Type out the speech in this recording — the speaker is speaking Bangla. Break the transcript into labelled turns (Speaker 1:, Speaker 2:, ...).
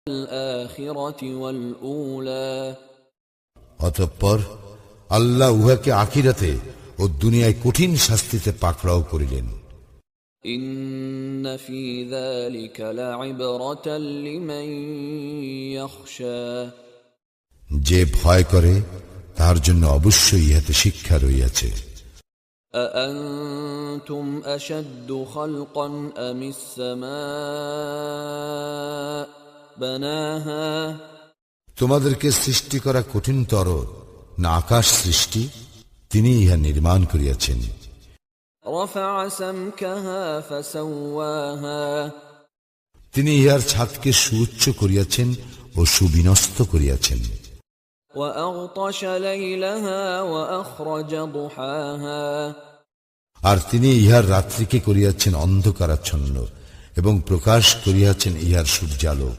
Speaker 1: الآخرة والأولى
Speaker 2: অতঃপর আল্লাহ উহাকে আখিরাতে ও দুনিয়ায় কঠিন শাস্তিতে পাকড়াও করিলেন।
Speaker 1: إن في ذلك لعبرة لمن يخشى
Speaker 2: যে ভয় করে তার জন্য অবশ্যই ইহাতে শিক্ষা রইয়াছে।
Speaker 1: أأنتم أشد خلقا أم السماء بناها
Speaker 2: তোমাদেরকে সৃষ্টি করা কঠিনতর না আকাশ সৃষ্টি? তিনি ইহা নির্মাণ করিয়াছেন।
Speaker 1: رفع سمكها فسواها
Speaker 2: তিনি ইহার ছাদকে সুউচ্চ করিয়াছেন ও সুবিন্যস্ত করিয়াছেন।
Speaker 1: وأغطش ليلها وأخرج ضحاها
Speaker 2: আর তিনি ইহার রাত্রিকে করিয়াছেন অন্ধকারাচ্ছন্ন এবং প্রকাশ করিয়াছেন ইহার সূর্যালোক।